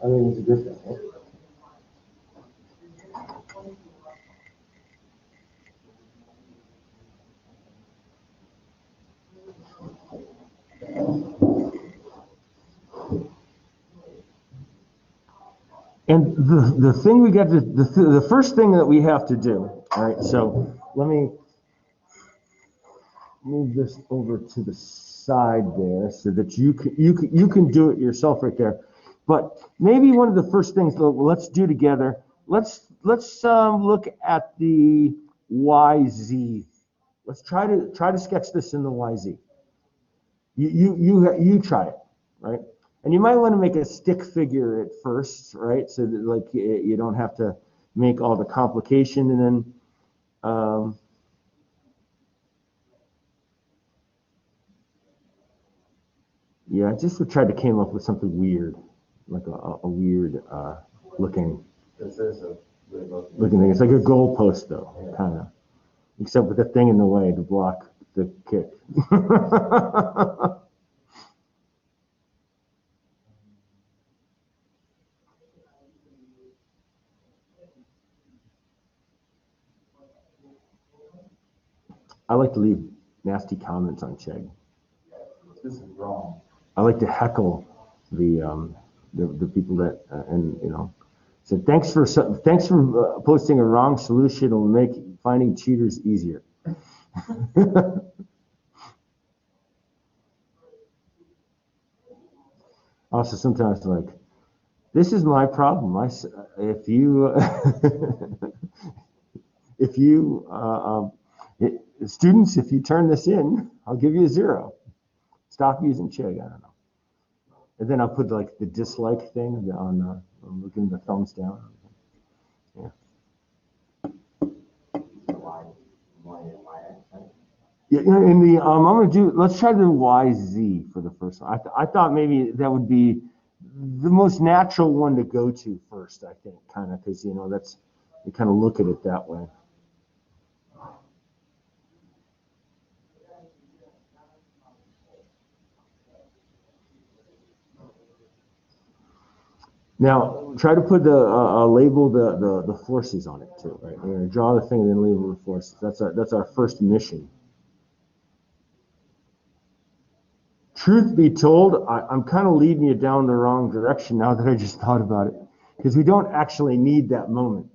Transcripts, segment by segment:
I mean, it's a good thing. Right? And the thing we got to, the first thing that we have to do, all right, so let me move this over to the side there so that you can do it yourself right there. But maybe one of the first things let's do together, let's look at the YZ. Let's try to sketch this in the YZ. You try it, right? And you might want to make a stick figure at first, right? So that like you don't have to make all the complication, and then yeah, I just tried to came up with something weird, like a weird looking. This is a good looking thing. It's like a goalpost though, yeah. Kind of, except with the thing in the way to block the kick. I like to leave nasty comments on Chegg. This is wrong. I like to heckle the people that and you know, said thanks for posting a wrong solution. It'll make finding cheaters easier. Also, sometimes like, this is my problem. If you students, if you turn this in, I'll give you a 0. Stop using Chegg. I don't know. And then I'll put like the dislike thing on looking the thumbs down. Yeah. Yeah, in the I'm gonna do. Let's try the YZ for the first one. I thought maybe that would be the most natural one to go to first. I think kind of because you know that's you kind of look at it that way. Now try to put the label the forces on it too. Right, we're gonna draw the thing and then label the forces. That's our first mission. Truth be told, I'm kind of leading you down the wrong direction now that I just thought about it, because we don't actually need that moment.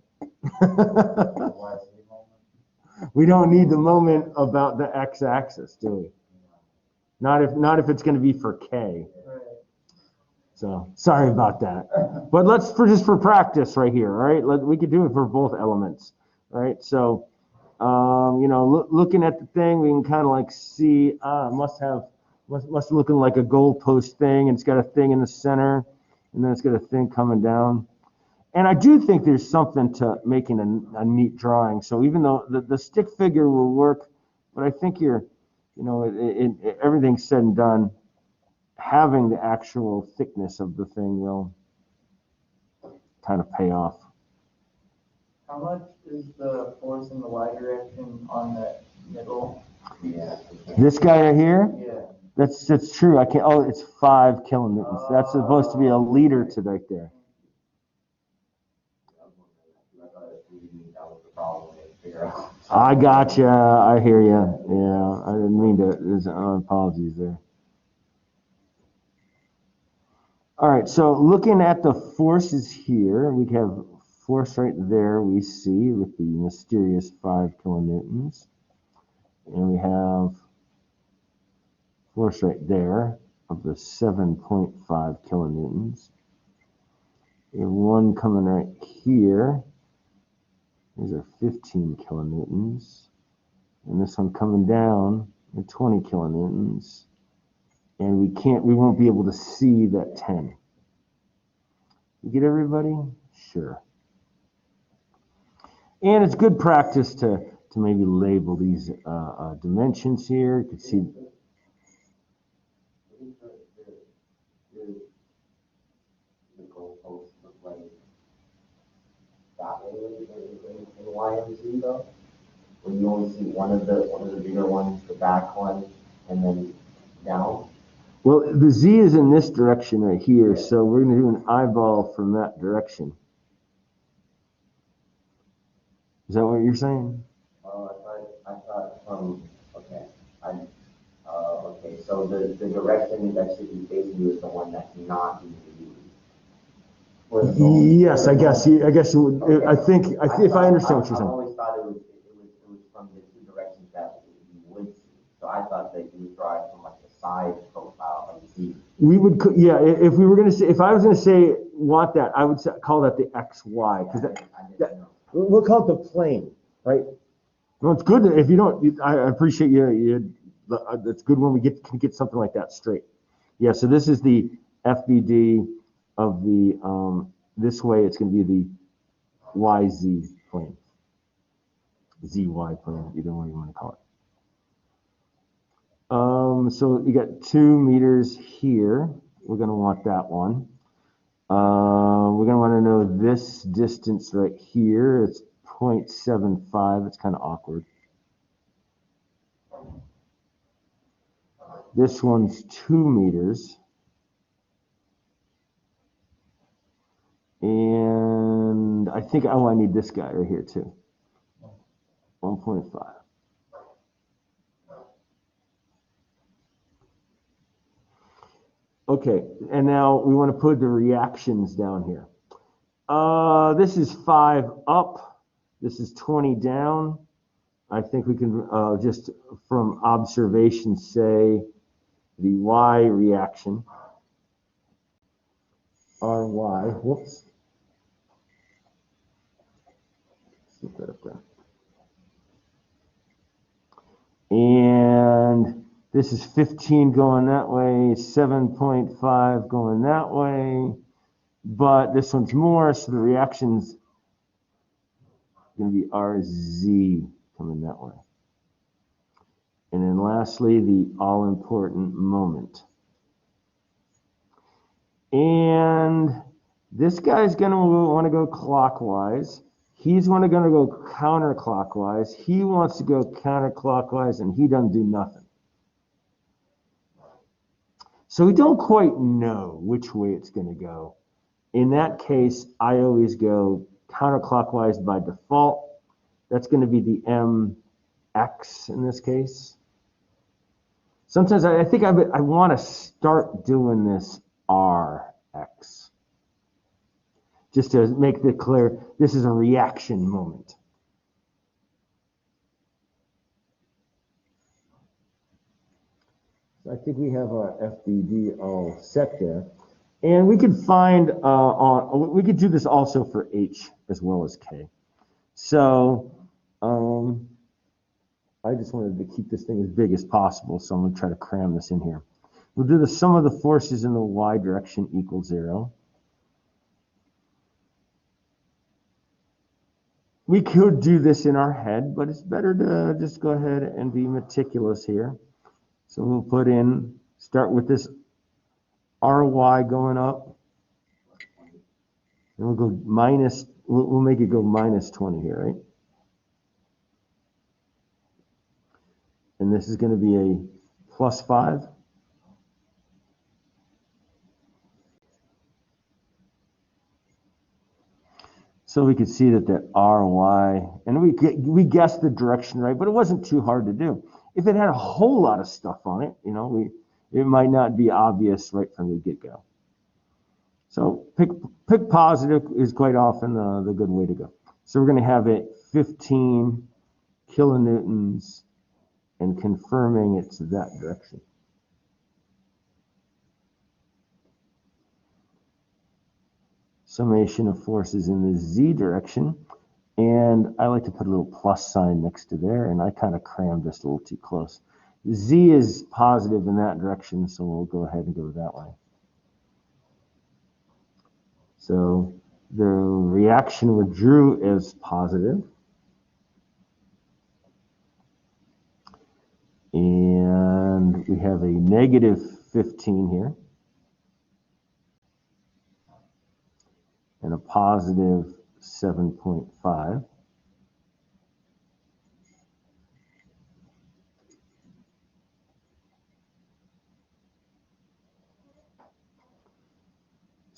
We don't need the moment about the x-axis, do we? Not if it's going to be for K. So sorry about that. But let's just for practice right here, all right? We could do it for both elements, right? So, you know, looking at the thing, we can kind of like see must looking like a goalpost thing, and it's got a thing in the center, and then it's got a thing coming down. And I do think there's something to making a neat drawing. So even though the stick figure will work, but I think everything's said and done, having the actual thickness of the thing will kind of pay off. How much is the force in the y direction on that middle? Yeah. This guy right here? Yeah. That's true. I can't. Oh, it's 5 kilonewtons. That's supposed to be a liter to right there. I gotcha. I hear you. Yeah, I didn't mean to. There's apologies there. All right. So looking at the forces here, we have force right there. We see with the mysterious 5 kilonewtons, and we have force right there of the 7.5 kilonewtons. And one coming right here. These are 15 kilonewtons. And this one coming down at 20 kilonewtons. And we won't be able to see that 10. You get everybody? Sure. And it's good practice to maybe label these dimensions here. You can see. In YMZ though, when you only see one of the bigger ones, the back one, and then down. Well, the Z is in this direction right here, so we're going to do an eyeball from that direction. Is that what you're saying? Oh, I thought from, okay, okay, so the direction that should be facing you is the one that's not being used. Yes, I guess. I guess you would. Okay. I think if I understand what you're I saying. always thought it was from the two directions that you would see. So I thought that you would draw it from like the side profile of the Z. We would, yeah. If we were going to say, if I was going to say want that, I would call that the XY because we'll call it the plane, right? No, it's good if you don't. I appreciate you. It's good when we can get something like that straight. Yeah. So this is the FBD of the. This way, it's going to be the YZ plane, ZY plane, either way you want to call it. So you got 2 meters here. We're going to want that one. We're going to want to know this distance right here. It's 0.75. It's kind of awkward. This one's 2 meters. And I think, I need this guy right here too. 1.5. Okay, and now we want to put the reactions down here. This is 5 up. This is 20 down. I think we can just from observation say the Y reaction. RY, whoops. Let's get that up there. And this is 15 going that way, 7.5 going that way, but this one's more, so the reaction's going to be RZ coming that way. And then lastly, the all-important moment. And this guy's going to want to go clockwise. He's going to go counterclockwise. He wants to go counterclockwise, and he doesn't do nothing. So we don't quite know which way it's going to go. In that case, I always go counterclockwise by default. That's going to be the MX in this case. Sometimes I think I want to start doing this RX. Just to make it clear, this is a reaction moment. I think we have our FBD all set there. And we could find, we could do this also for H as well as K. So I just wanted to keep this thing as big as possible, so I'm going to try to cram this in here. We'll do the sum of the forces in the Y direction equals 0. We could do this in our head, but it's better to just go ahead and be meticulous here. So we'll put in, start with this RY going up. And we'll go minus, we'll make it go minus 20 here, right? And this is going to be a plus 5. So we could see that the RY, and we guessed the direction right, but it wasn't too hard to do. If it had a whole lot of stuff on it, you know, it might not be obvious right from the get-go. So pick positive is quite often the good way to go. So we're going to have it 15 kilonewtons and confirming it's that direction. Summation of forces in the Z direction. And I like to put a little plus sign next to there, and I kind of crammed this a little too close. Z is positive in that direction, so we'll go ahead and go that way. So the reaction we drew is positive. And we have a negative 15 here. And a positive 7.5.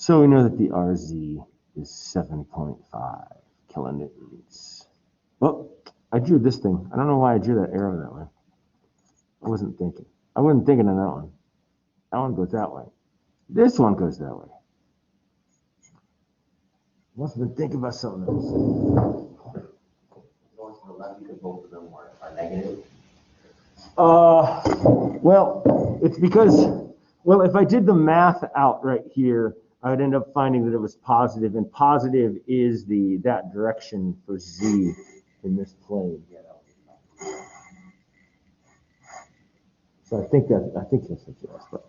So we know that the RZ is 7.5 kilonewtons. Well, I drew this thing. I don't know why I drew that arrow that way. I wasn't thinking. I wasn't thinking of that one. That one goes that way. This one goes that way. Must have been thinking about something else. Going to the left because both of them are negative. Well, it's because, well, if I did the math out right here, I would end up finding that it was positive, and positive is that direction for Z in this plane. So I think that's what you asked. But,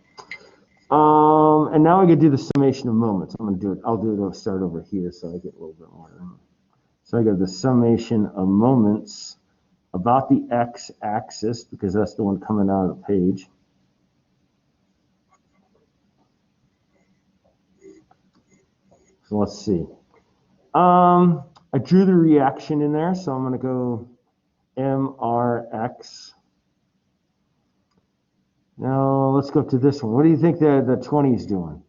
and now I can do the summation of moments. I'll do it, start over here so I get a little bit more. So I got the summation of moments about the x-axis, because that's the one coming out of the page. So let's see. I drew the reaction in there, so I'm going to go MRX. Now let's go up to this one. What do you think the 20 is doing?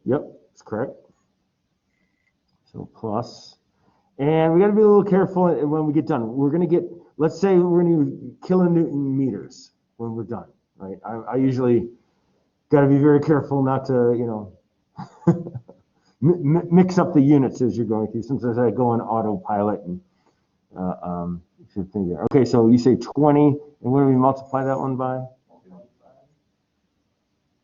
Yep, that's correct. So plus. And we got to be a little careful when we get done. We're going to get, let's say we're going to use kilonewton meters when we're done, right? I usually got to be very careful not to, mix up the units as you're going through. Sometimes I go on autopilot and should think there. Okay, so you say 20, and what do we multiply that one by?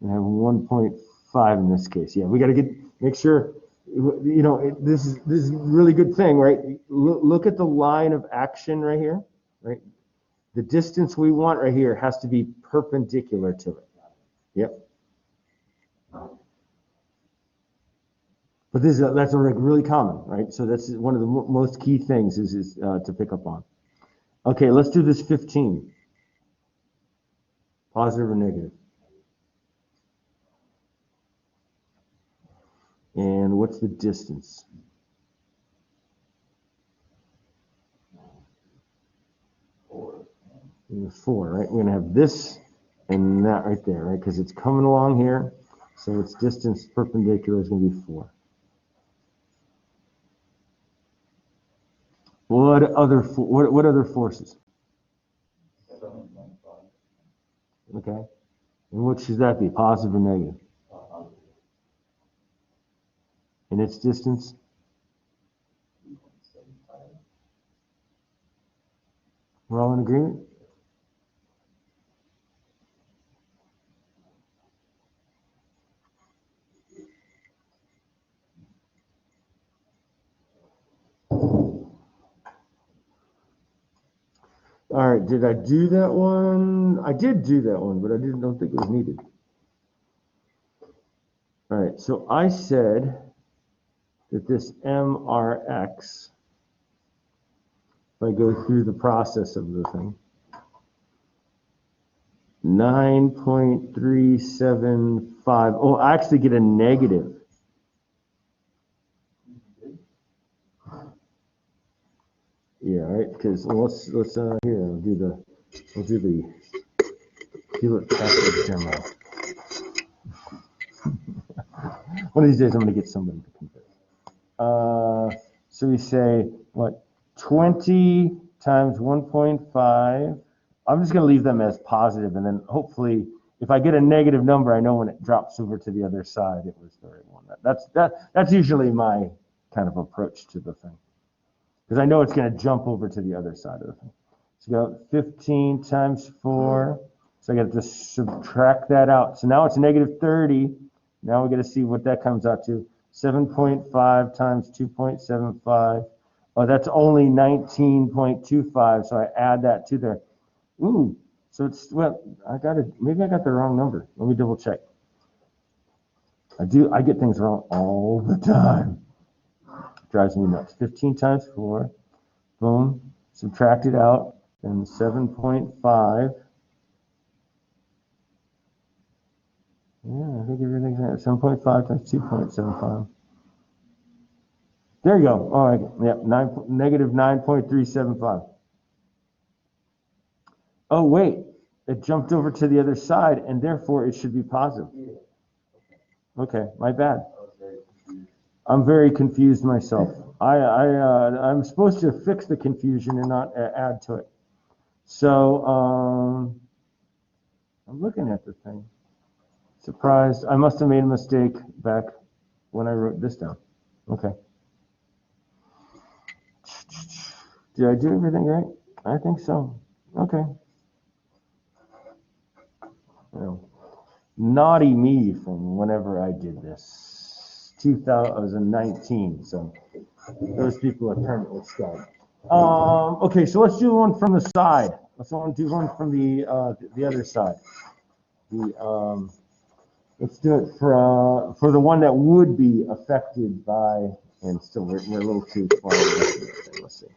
And have 1.5 in this case. Yeah, we got to make sure. This is a really good thing, right? Look at the line of action right here, right? The distance we want right here has to be perpendicular to it. Yep. But that's really common, right? So that's one of the most key things is to pick up on. Okay, let's do this 15. Positive or negative? And what's the distance? 4, right? We're going to have this and that right there, right? Because it's coming along here. So its distance perpendicular is going to be 4. What other forces? Okay. And what should that be? Positive or negative? And its distance? We're all in agreement? All right, did I do that one? I did do that one, but I don't think it was needed. All right, so I said that this MRX, if I go through the process of the thing, 9.375. Oh, I actually get a negative. Yeah, all right, because let's here we'll do the Hewlett Packard demo. One of these days I'm going to get somebody to compare. So we say what, 20 times 1.5. I'm just going to leave them as positive, and then hopefully if I get a negative number, I know when it drops over to the other side it was the right one. That's usually my kind of approach to the thing, because I know it's going to jump over to the other side of the thing. So we got 15 times 4. So I got to subtract that out. So now it's negative 30. Now we got to see what that comes out to. 7.5 times 2.75. Oh, that's only 19.25. So I add that to there. Ooh, so it's, well, maybe I got the wrong number. Let me double check. I get things wrong all the time. Drives me nuts. 15 times 4. Boom. Subtract it out. And 7.5. Yeah, I think everything's at 7.5 times 2.75. There you go. All right. Yep. Negative 9.375. Oh, wait, it jumped over to the other side, and therefore it should be positive. Okay, my bad. I'm very confused myself. I'm supposed to fix the confusion and not add to it. So, I'm looking at the thing. Surprised. I must have made a mistake back when I wrote this down. Okay. Did I do everything right? I think so. Okay. Well, naughty me from whenever I did this. 2019. So those people are permanently scarred. Okay, so let's do one from the side. Let's do one from the other side. Let's do it for the one that would be affected by, and still we're a little too far away. Let's see.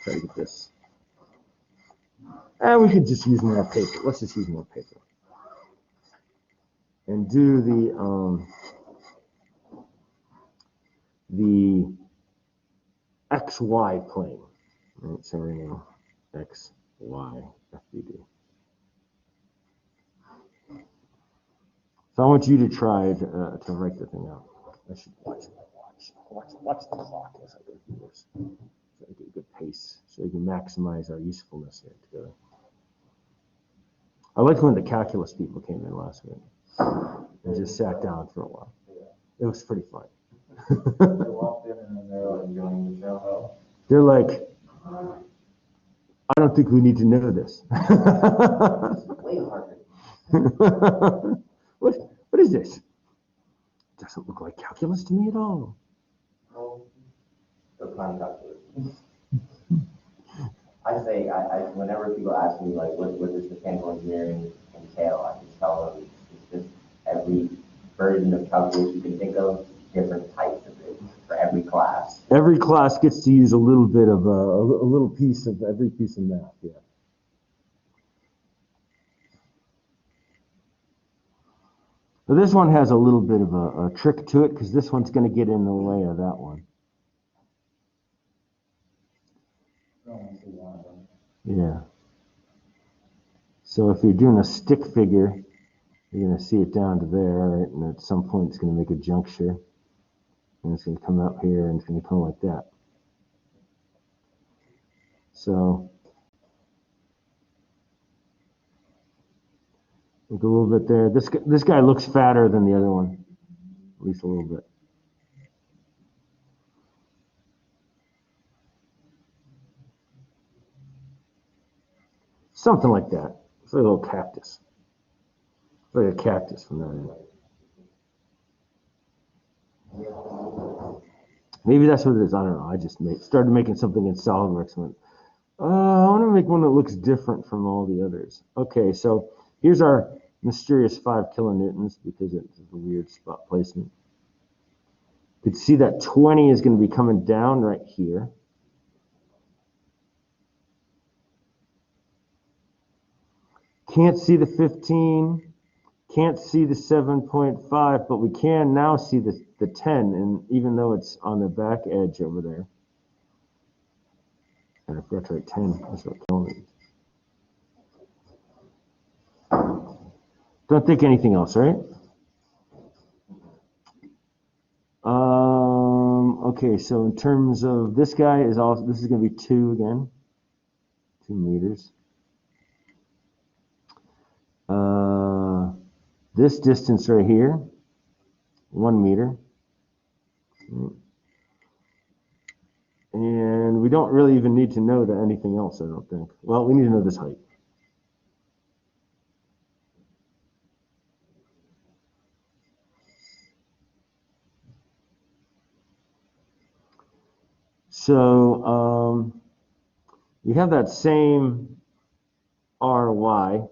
Try to get this. And we could just use more paper. Let's just use more paper. And do the XY plane. Right, so we're going to X, Y, FBD. So I want you to try to write the thing out. I should watch the clock as I go through this. So I get a good pace, so we can maximize our usefulness here together. I liked when the calculus people came in last week and just sat down for a while. It was pretty fun. They walked in and they're enjoying the show. They're like, I don't think we need to know this. Way harder. What is this? It doesn't look like calculus to me at all. The prime calculus. I say, whenever people ask me, like, what does mechanical engineering entail, I just tell them it's just every version of calculus you can think of, different types of it for every class. Every class gets to use a little bit of a little piece of every piece of math, yeah. So this one has a little bit of a trick to it because this one's going to get in the way of that one. Yeah. So if you're doing a stick figure, you're going to see it down to there, right? And at some point it's going to make a juncture. And it's going to come up here and it's going to come like that. So look a little bit there. This guy looks fatter than the other one, at least a little bit. Something like that. It's like a little cactus. It's like a cactus from that end. Maybe that's what it is. I don't know. I just started making something in SolidWorks and went, I want to make one that looks different from all the others. Okay, so here's our mysterious 5 kilonewtons because it's a weird spot placement. You can see that 20 is going to be coming down right here. Can't see the 15, can't see the 7.5, but we can now see the 10, and even though it's on the back edge over there. And I forgot to write 10, that's what kilonewtons. Don't think anything else, right? Okay, so in terms of this guy this is going to be 2 again, 2 meters. This distance right here, 1 meter. And we don't really even need to know anything else, I don't think. Well, we need to know this height. So you have that same RY.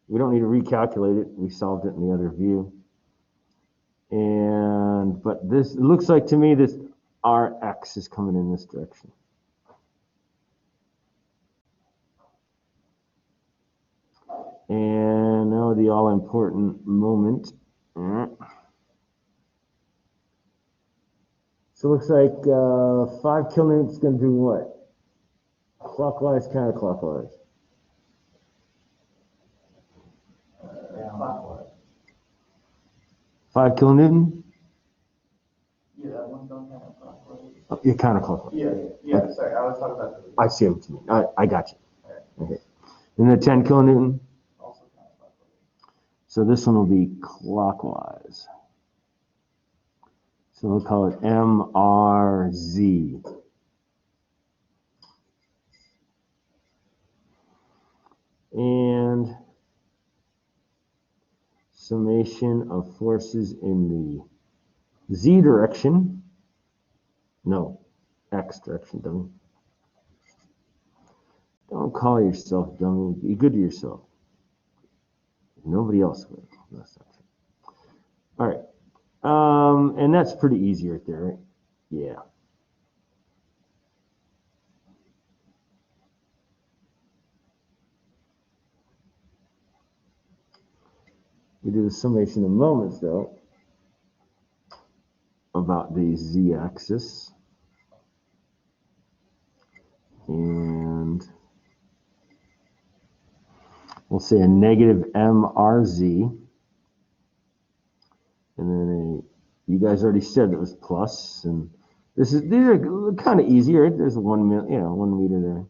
We don't need to recalculate it. We solved it in the other view. But this, it looks like to me this RX is coming in this direction. And now the all-important moment. So it looks like 5 kilonewtons is going to do what? Clockwise, counterclockwise. Clockwise. 5 kilonewton? Yeah, that one's on counterclockwise. Oh, you're counterclockwise. Yeah, sorry, I was talking about the. I see what you mean. I got you. Okay. And the 10 kilonewton? Also counterclockwise. So this one will be clockwise. So we'll call it MRZ. And summation of forces in the Z direction. No, X direction, dummy. Don't call yourself dummy. Be good to yourself. Nobody else will. That's not true. All right. And that's pretty easy right there, right? Yeah. We do the summation of moments, though, about the Z-axis. And we'll say a negative MRZ. And then you guys already said it was plus. And these are kind of easy, right? There's 1 meter there.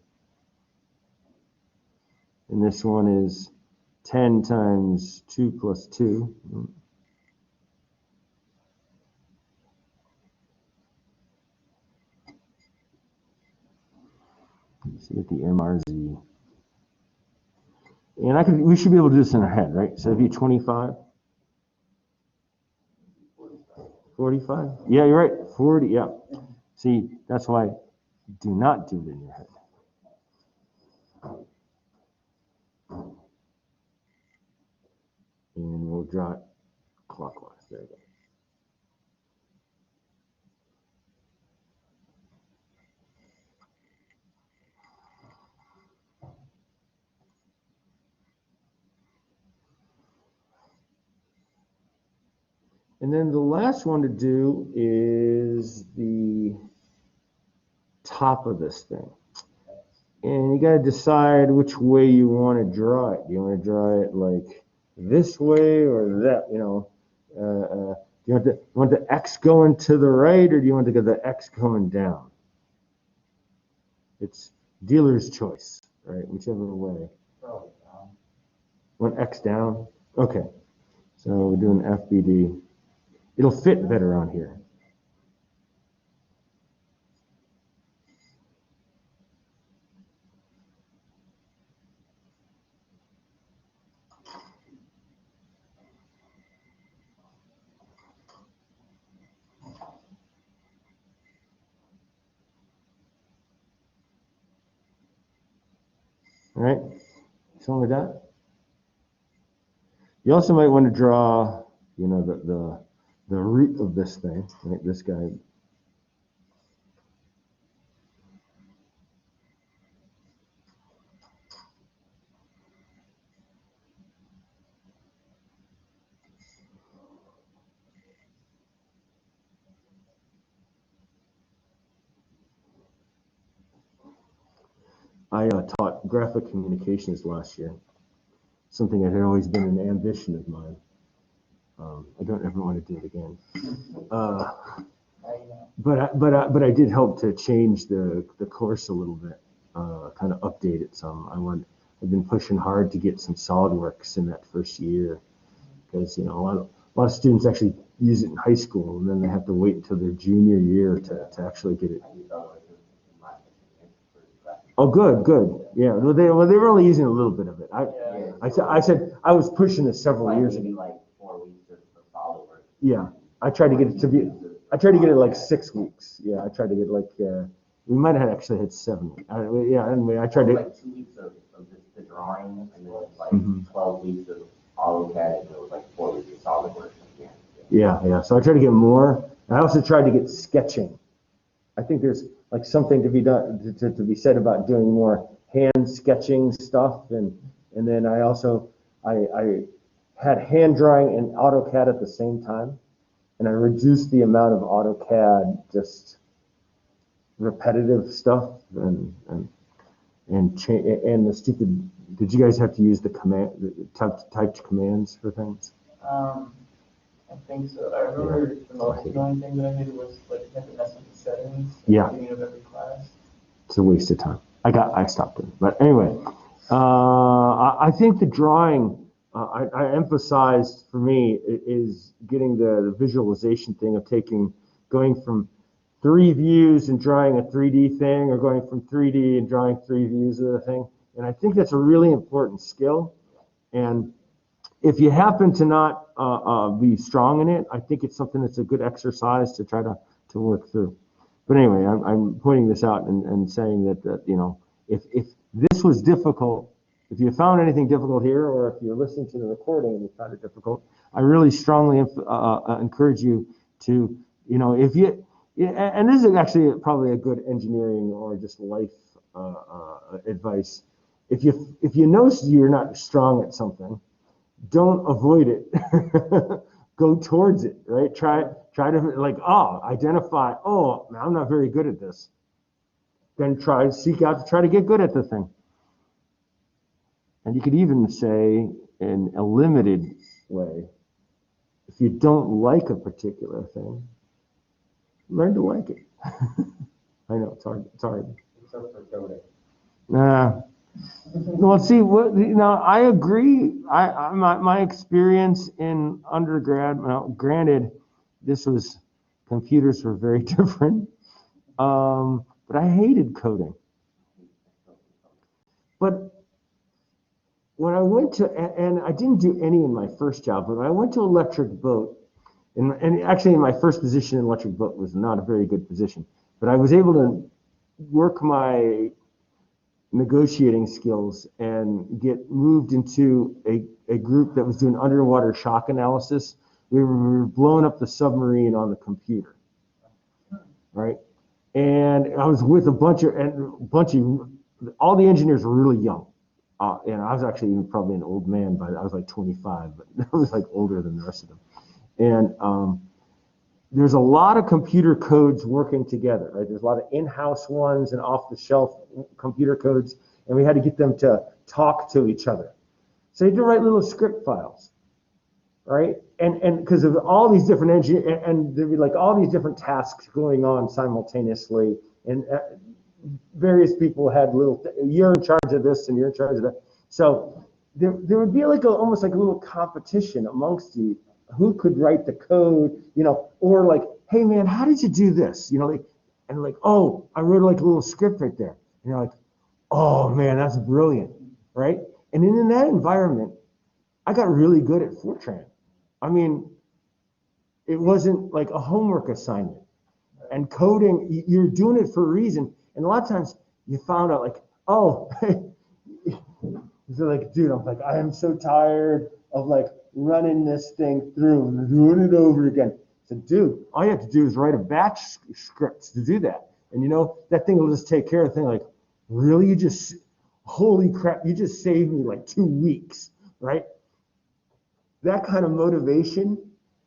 And this one is 10 times 2 plus 2. So you get the MRZ. And we should be able to do this in our head, right? So it'd be 25. 45? Yeah, you're right. 40, yeah. See, that's why do not do it in your head. And we'll draw it clockwise. There you go. And then the last one to do is the top of this thing. And you got to decide which way you want to draw it. Do you want to draw it like this way or that, do you want the X going to the right, or do you want to get the X coming down? It's dealer's choice, right? Whichever way. Want X down? Okay. So we're doing FBD. It'll fit better on here. All right, something like that. You also might want to draw, the root of this thing, right? This guy. I taught graphic communications last year, something that had always been an ambition of mine. I don't ever want to do it again. But I did help to change the course a little bit, kind of update it some. I've been pushing hard to get some SolidWorks in that first year, because a lot of students actually use it in high school, and then they have to wait until their junior year to actually get it. Oh, good. Yeah, they were only using a little bit of it. I said I was pushing it several years ago. Like 4 weeks of SolidWorks. Yeah, I tried to get it to be. I tried to get it like 6 weeks. Yeah, I tried to get like. We might have actually had 7 weeks. Anyway, I tried to. Like 2 weeks of just the drawing, and then like 12 weeks of AutoCAD, and it was like 4 weeks of SolidWorks. Yeah. So I tried to get more. And I also tried to get sketching. I think there's like something to be done to be said about doing more hand sketching stuff, and then I also I had hand drawing and AutoCAD at the same time, and I reduced the amount of AutoCAD just repetitive stuff and the stupid Did you guys have to use the typed commands for things? I think so. I remember the most annoying thing that I hated was like you had to mess with the settings at Yeah. the beginning of every class. It's a waste of time. I stopped it. But anyway, I think the drawing, I emphasized for me is getting the visualization thing of going from 3 views and drawing a 3D thing, or going from 3D and drawing 3 views of the thing. And I think that's a really important skill. And if you happen to not be strong in it, I think it's something that's a good exercise to try to work through. But anyway, I'm pointing this out and saying that you know, if this was difficult, if you found anything difficult here, or if you're listening to the recording and you found it difficult, I really strongly encourage you to, you know, if you, and this is actually probably a good engineering or just life advice. If you notice you're not strong at something, don't avoid it. Go towards it, right? Try to identify, I'm not very good at this. Then seek out to try to get good at the thing. And you could even say in a limited way, if you don't like a particular thing, learn to like it. I know it's hard. Except for coding. Well, see, I agree. My experience in undergrad, granted, computers were very different, but I hated coding. But when I went to, and I didn't do any in my first job, but when I went to Electric Boat, and actually in my first position in Electric Boat was not a very good position, but I was able to work my negotiating skills and get moved into a group that was doing underwater shock analysis. We were blowing up the submarine on the computer, right? And I was with all the engineers were really young. And I was actually probably an old man, but I was like 25, but I was like older than the rest of them. And there's a lot of computer codes working together, right? There's a lot of in-house ones and off-the-shelf computer codes, and we had to get them to talk to each other. So you had to write little script files, right? And because of all these different engineers, and there'd be like all these different tasks going on simultaneously, and various people had you're in charge of this and you're in charge of that. So there would be like almost like a little competition amongst you. Who could write the code, or like, hey man, how did you do this? And like, oh, I wrote like a little script right there. And you're like, oh man, that's brilliant, right? And in that environment, I got really good at Fortran. I mean, it wasn't like a homework assignment. And coding, you're doing it for a reason. And a lot of times you found out like, oh, they're like, dude, I'm like, I am so tired of like running this thing through and doing it over again. So, dude, all you have to do is write a batch script to do that. And that thing will just take care of the thing. Like, really? Holy crap, you just saved me like 2 weeks, right? That kind of motivation.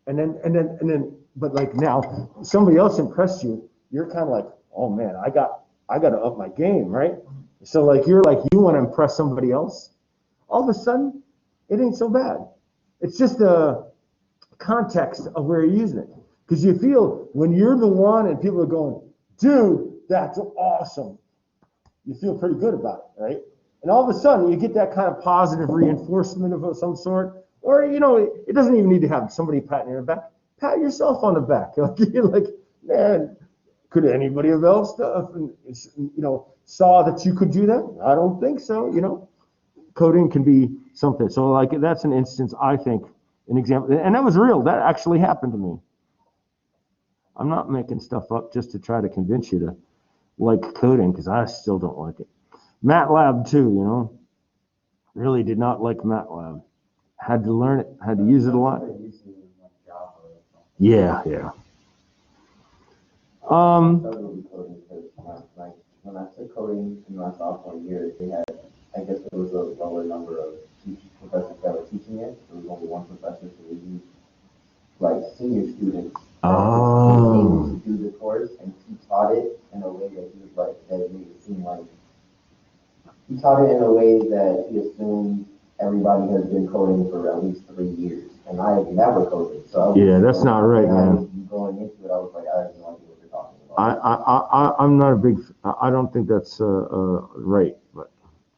And then, but like now somebody else impressed you. You're kind of like, oh man, I got to up my game, right? So like, you want to impress somebody else. All of a sudden, it ain't so bad. It's just the context of where you're using it. Because you feel when you're the one and people are going, dude, that's awesome. You feel pretty good about it, right? And all of a sudden, you get that kind of positive reinforcement of some sort. Or, it doesn't even need to have somebody patting you on the back. Pat yourself on the back. You're like, man, could anybody else saw that you could do that? I don't think so, Coding can be something. So like that's an instance, I think, an example. And that was real. That actually happened to me. I'm not making stuff up just to try to convince you to like coding, because I still don't like it. MATLAB too, really did not like MATLAB. Had to learn it, had to use it a lot. Yeah. When I took coding in my sophomore year, they had, I guess there was a lower number of professors that were teaching it. There was only one professor, so we used like senior students able to do the course, and he taught it in a way that he was like, that it made it seem like he taught it in a way that he assumed everybody has been coding for at least 3 years, and I have never coded. So Yeah, that's not right, man. Going into it, I was like, I have no idea what you're talking about. I'm not a big, I don't think that's right, but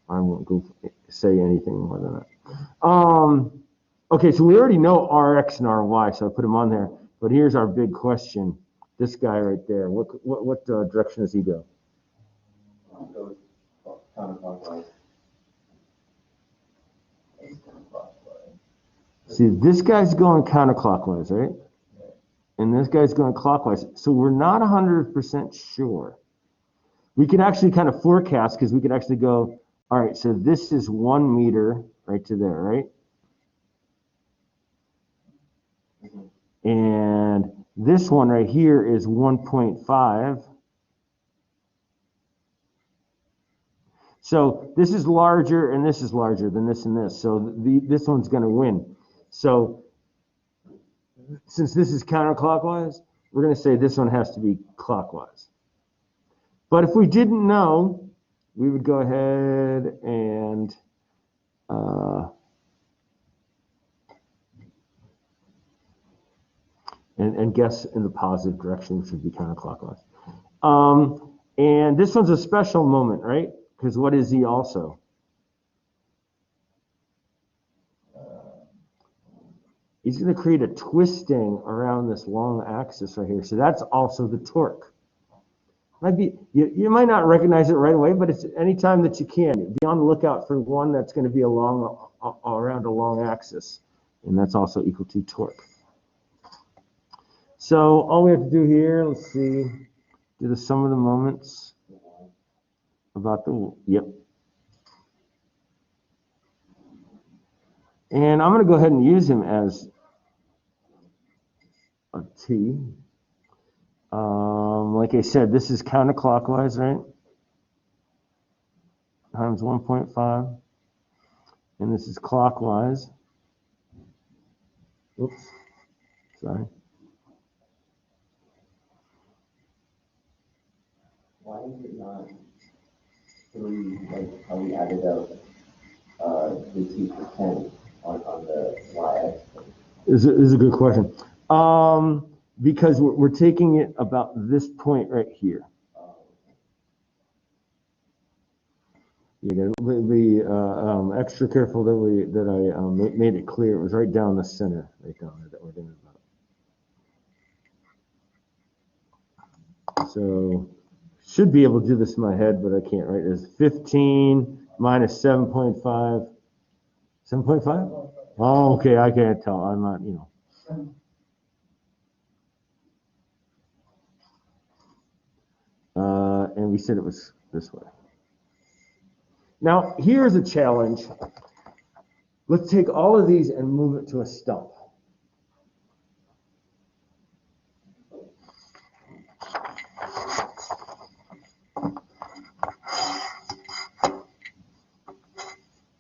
I won't go say anything more than that. Okay, so we already know RX and RY, so I put them on there. But here's our big question. This guy right there, what direction does he go? Goes counterclockwise. See, this guy's going counterclockwise, right? And this guy's going clockwise. So we're not 100% sure. We could actually kind of forecast because we could actually go, all right, so this is 1 meter right to there, right? And this one right here is 1.5. So this is larger and this is larger than this and this. So this one's going to win. So since this is counterclockwise, we're going to say this one has to be clockwise. But if we didn't know, we would go ahead and guess in the positive direction, which would be counterclockwise. And this one's a special moment, right? Because what is he also? He's going to create a twisting around this long axis right here. So that's also the torque. Might be you might not recognize it right away, but it's anytime that you can. Be on the lookout for one that's going to be around a long axis, and that's also equal to torque. So all we have to do here, let's see, do the sum of the moments about the, yep. And I'm going to go ahead and use him as a T. Like I said, this is counterclockwise, right? Times 1.5. And this is clockwise. Oops, sorry. Why is it not 3, like how we added up the 2% on the y-axis? This is a good question. Because we're taking it about this point right here. You gotta be extra careful that I made it clear. It was right down the center, right down there that we're doing about. So should be able to do this in my head, but I can't. Right? It's 15 minus 7.5. 7.5? Oh, okay. I can't tell. I'm not. And we said it was this way. Now, here's a challenge. Let's take all of these and move it to a stump.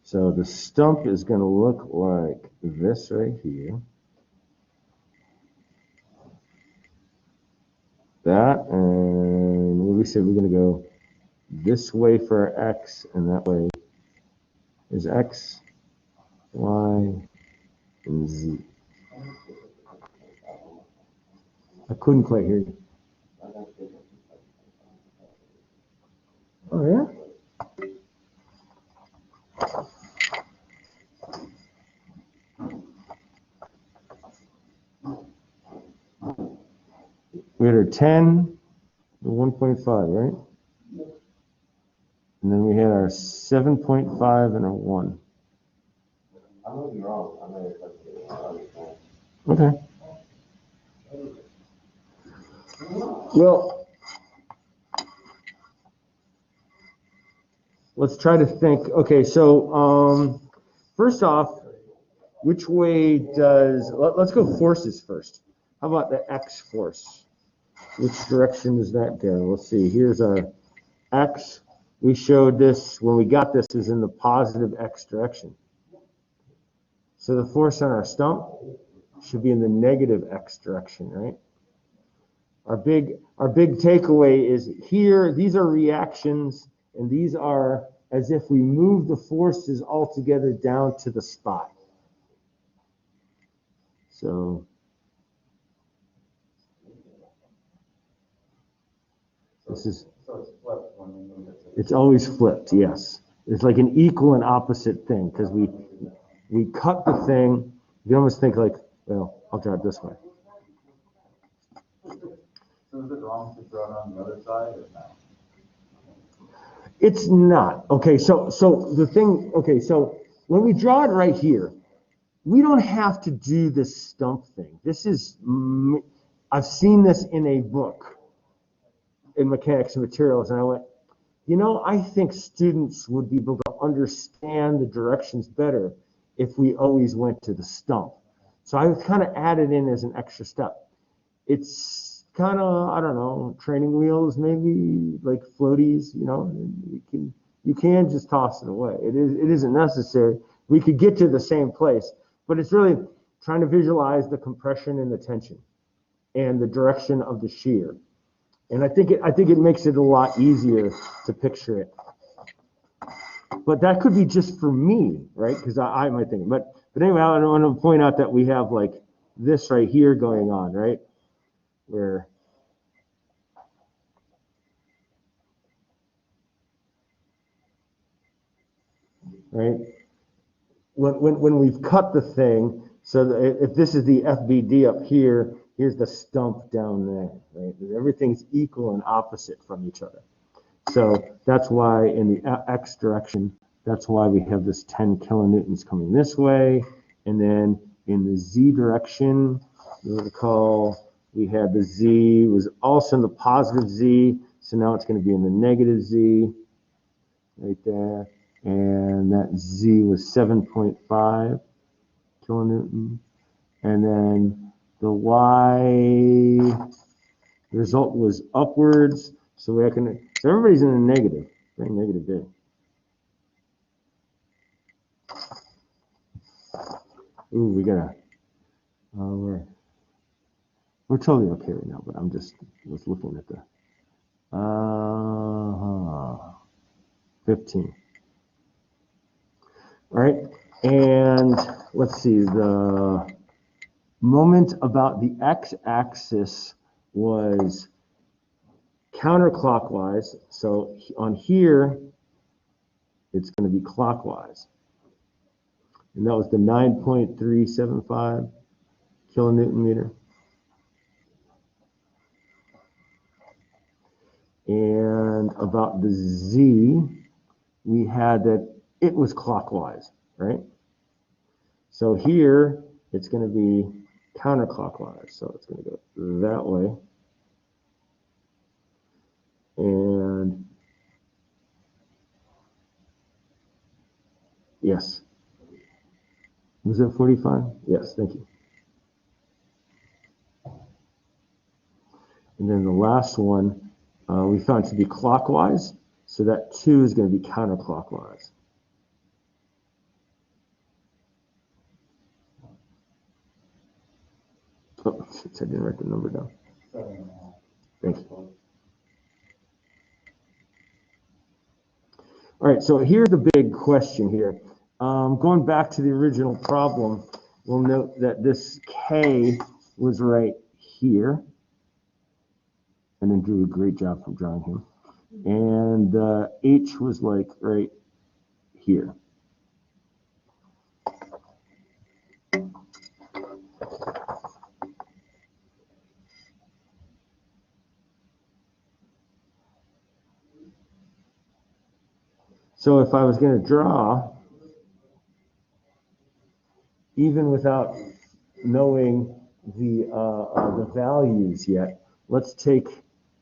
So the stump is going to look like this right here. That, and what we said we're going to go this way for our X, and that way is X, Y, and Z. I couldn't quite hear you. Oh, yeah? We had our 10, the 1.5, right? And then we had our 7.5 and our 1. I might be wrong. I might have Okay. Well, let's try to think. Okay, so first off, which way does, let's go forces first. How about the X force? Which direction does that go? Let's see, here's our X. We showed this, when we got this, is in the positive X direction. So the force on our stump should be in the negative X direction, right? Our big takeaway is here, these are reactions, and these are as if we move the forces all together down to the spot. So this is, So it's flipped when we move it. it's always flipped, yes. It's like an equal and opposite thing, because we cut the thing, you almost think like, well, I'll draw it this way. So is it wrong to draw it on the other side or not? It's not. Okay, so the thing, okay, so when we draw it right here, we don't have to do this stump thing. This is, I've seen this in a book in mechanics and materials, and I went, you know, I think students would be able to understand the directions better if we always went to the stump. So I kind of added in as an extra step. It's kind of, I don't know, training wheels, maybe like floaties, you know, you can just toss it away. It isn't necessary. We could get to the same place, but it's really trying to visualize the compression and the tension and the direction of the shear. And I think it makes it a lot easier to picture it. But that could be just for me, right? Because I might think, but anyway, I want to point out that we have like this right here going on, right? Where right? When we've cut the thing, so if this is the FBD up here, here's the stump down there, right? Everything's equal and opposite from each other. So that's why in the X direction, that's why we have this 10 kilonewtons coming this way. And then in the Z direction, you'll recall we had the Z was also in the positive Z. So now it's going to be in the negative Z right there. And that Z was 7.5 kilonewton. And then the Y result was upwards. So everybody's in the negative, very negative day. Ooh, we gotta, we're totally okay right now, but I'm just was looking at the, 15. All right, and let's see, the moment about the x-axis was counterclockwise. So on here, it's going to be clockwise. And that was the 9.375 kilonewton meter. And about the Z, we had that it was clockwise, right? So here, it's going to be counterclockwise. So it's going to go that way. And yes. Was that 45? Yes, thank you. And then the last one, we found to be clockwise. So that 2 is going to be counterclockwise. Oh, shit, I didn't write the number down. Thank you. All right, so here's the big question here. Going back to the original problem, we'll note that this K was right here. And then Drew, a great job from drawing him. And H was like right here. So if I was going to draw, even without knowing the values yet, let's take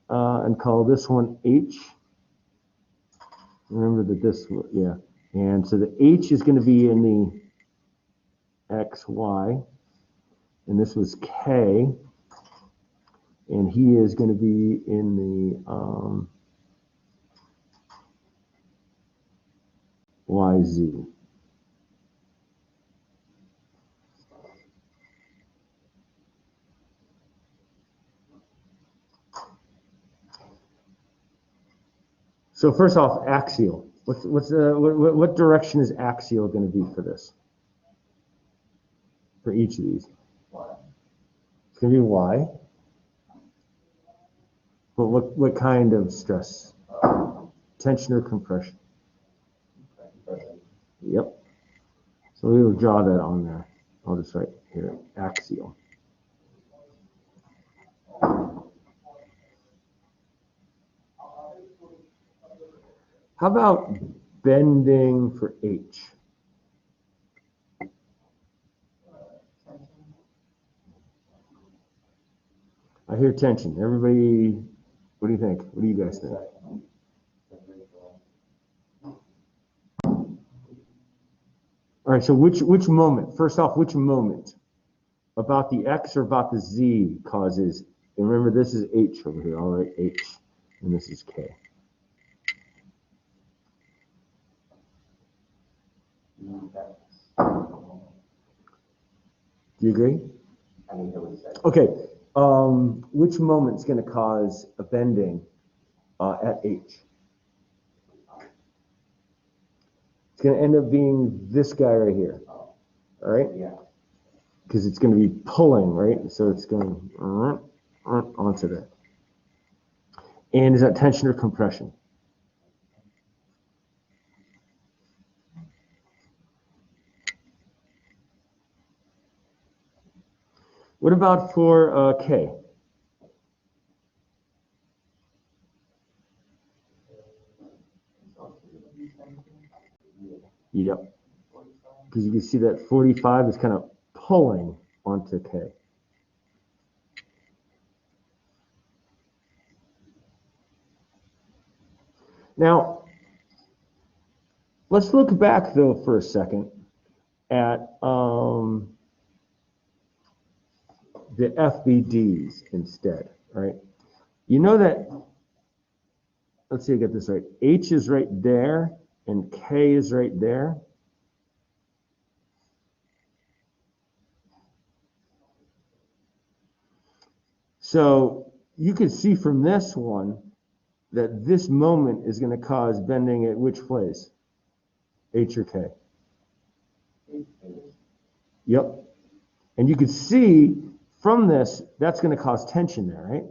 and call this one H. Remember that this, yeah. And so the H is going to be in the X, Y, and this was K, and he is going to be in the Y, Z. So first off, axial. What direction is axial going to be for this? For each of these? It's going to be y. But what kind of stress? Tension or compression? Yep. So we will draw that on there. I'll just write here, axial. How about bending for H? I hear tension. Everybody, what do you think? What do you guys think? All right, so which moment, first off, which moment about the X or about the Z causes, and remember this is H over here, all right, H, and this is K. Do you agree? I mean, it was Okay, which moment's going to cause a bending at H? It's going to end up being this guy right here, all right? yeah. Because it's going to be pulling, right? So it's going onto that. And is that tension or compression? What about for K? Yep. Because you can see that 45 is kind of pulling onto K. Now, let's look back though for a second at the FBDs instead, right? You know that, let's see, I get this right. H is right there and K is right there. So you can see from this one that this moment is going to cause bending at which place? H or K? Yep. And you can see from this, that's going to cause tension there, right?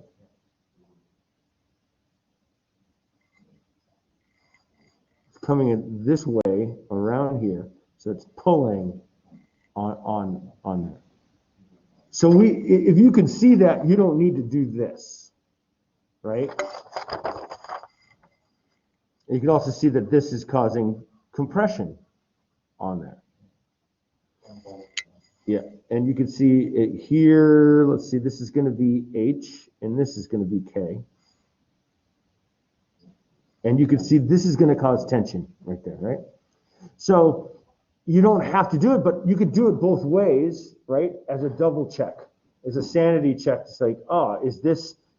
It's coming in this way around here, so it's pulling on there. So if you can see that, you don't need to do this, right? You can also see that this is causing compression on there. Yeah, and you can see it here. Let's see, this is going to be H, and this is going to be K. And you can see this is going to cause tension right there, right? So you don't have to do it, but you could do it both ways, right? As a double check, as a sanity check. It's like,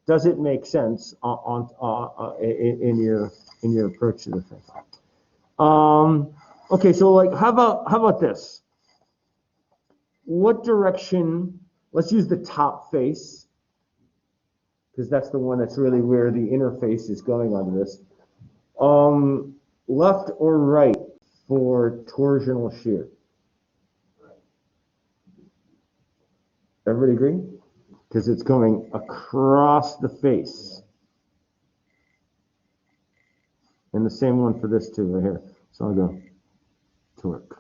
does it make sense in your approach to the thing? Okay, so like, how about this? What direction? Let's use the top face, because that's the one that's really where the interface is going onto this. Left or right for torsional shear? Everybody agree? Because it's going across the face. And the same one for this too, right here. So I'll go torque.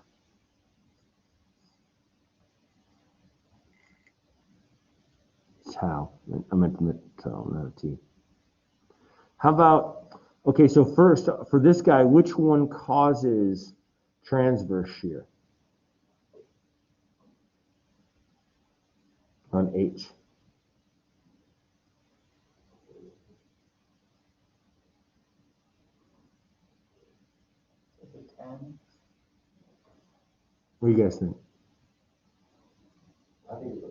Tau. I meant to tau, not a T. How about, okay, so first, for this guy, which one causes transverse shear? On H. What do you guys think? I think it's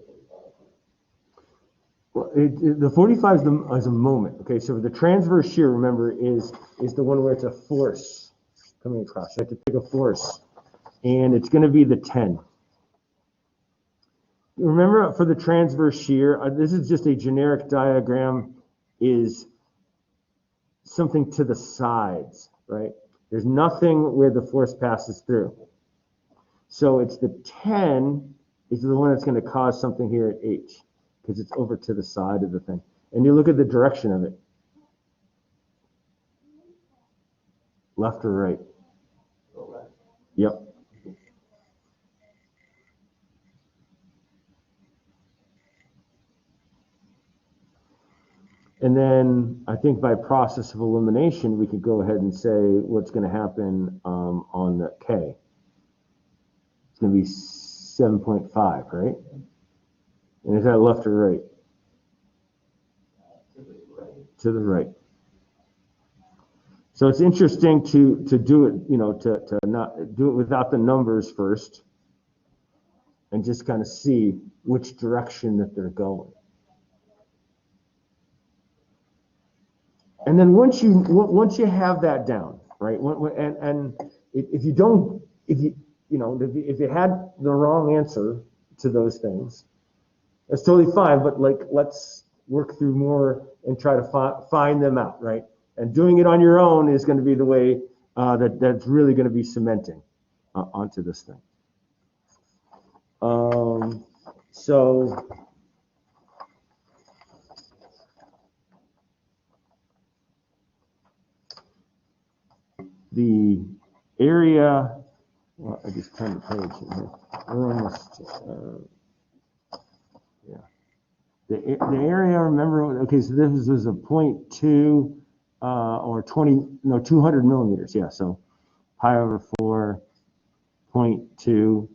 Well, the 45 is a moment. Okay, so the transverse shear, remember, is the one where it's a force coming across. You have to pick a force, and it's going to be the 10. Remember, for the transverse shear, this is just a generic diagram, is something to the sides, right? There's nothing where the force passes through. So it's the 10 is the one that's going to cause something here at H, because it's over to the side of the thing. And you look at the direction of it. Left or right? Yep. And then I think by process of elimination, we could go ahead and say what's going to happen on the K. It's going to be 7.5, right? And is that left or right? To the right. So it's interesting to do it, you know, to not do it without the numbers first, and just kind of see which direction that they're going. And then once you have that down, right? And if you had the wrong answer to those things, that's totally fine. But like, let's work through more and try to find them out, right? And doing it on your own is going to be the way that's really going to be cementing onto this thing. So the area, well, I just turned the page in here. We're almost, yeah. The area, remember, okay, so this was a 0.2 or 200 millimeters, yeah, so pi over 4, 0.2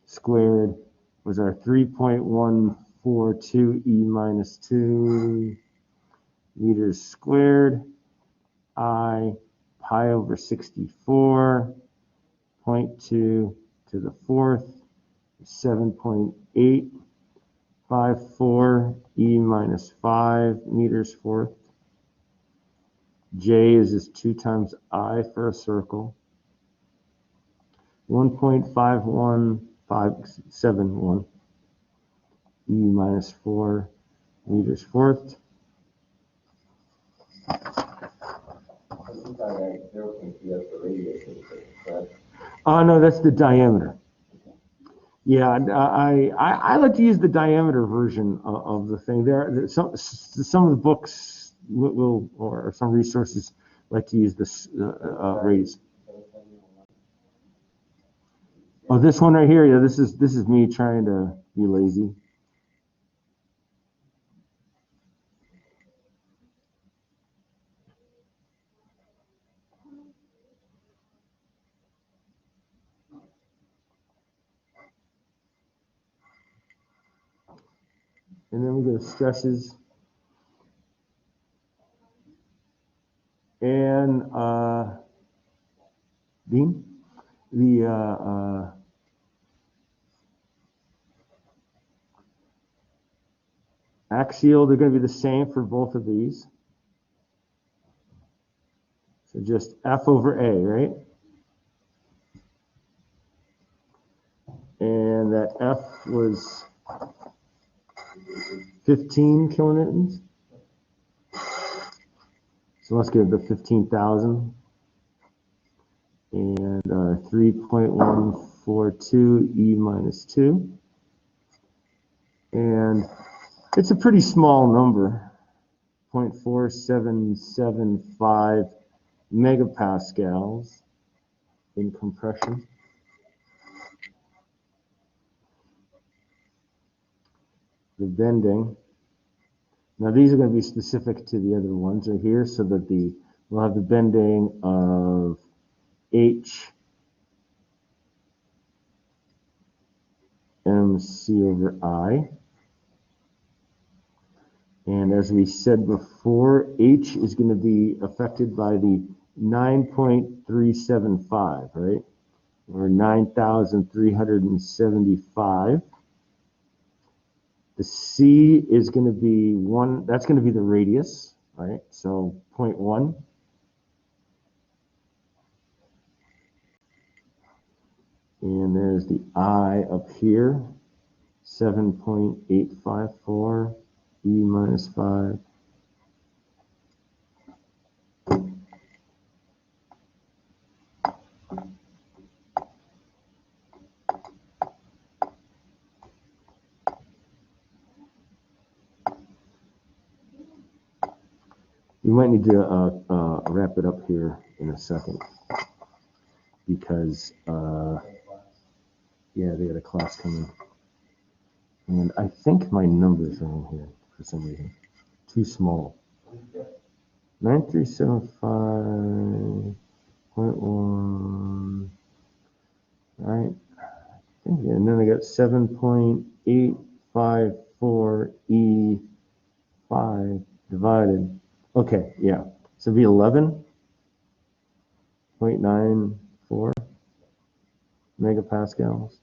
squared was our 3.142 e minus 2 meters squared. I pi over 64, 0.2 to the fourth, 7.854 e minus 5 meters fourth. J is just 2 times I for a circle. 1.51571 e minus 4 meters fourth. No, that's the diameter. Yeah, I like to use the diameter version of the thing. Some of the books will or some resources like to use this radius. Oh, this one right here. Yeah, this is me trying to be lazy. And then we go to stresses. And Dean, the axial, they're going to be the same for both of these. So just F over A, right? And that F was 15 kilonewtons. So let's get the 15,000. And 3.142 E minus 2. And it's a pretty small number, 0.4775 megapascals in compression. The bending. Now these are going to be specific to the other ones right here, so that we'll have the bending of H MC over I. And as we said before, H is going to be affected by the 9.375, right? Or 9,375. The C is going to be 1, that's going to be the radius, right? So 0.1. And there's the I up here, 7.854 E minus 5. We might need to wrap it up here in a second because, yeah, they got a class coming. And I think my numbers are in here for some reason. Too small. 9375.1. All right. And then I got 7.854 E5 divided. Okay, yeah. So it'd be 11.94 megapascals.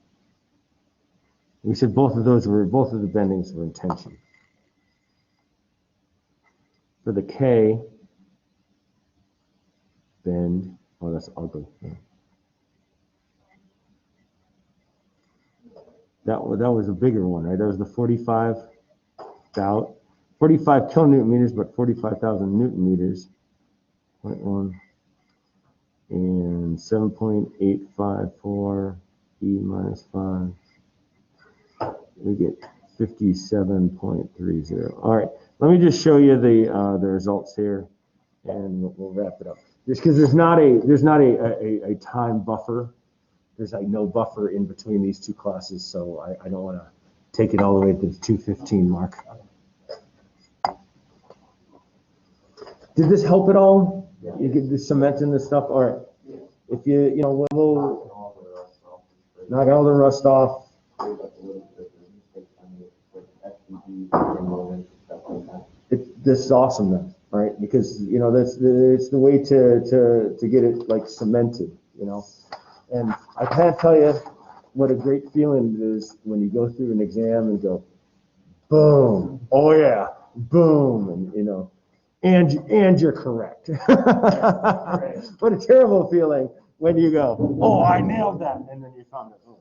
We said both of the bendings were in tension. For the K bend, oh, that's ugly. Yeah. That was a bigger one, right? That was the 45 kilonewton meters, but 45,000 newton meters. 0.1 and 7.854 E minus 5. We get 57.30. All right, let me just show you the results here, and we'll wrap it up. Just because there's not a time buffer. There's like no buffer in between these two classes, so I don't want to take it all the way to the 2:15 mark. Did this help at all? Yeah. You get the cement and this stuff? All right. Yeah. If we'll knock all the rust off. This is awesome then, right? Because it's the way to get it like cemented, And I can't tell you what a great feeling it is when you go through an exam and go, boom, oh yeah, boom, and you're correct. What a terrible feeling when you go, oh, I nailed that, and then you found it. Oh,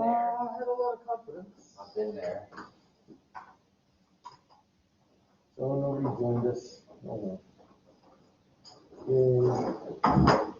I had a lot of confidence. I've been there. So nobody joined us. Oh, no.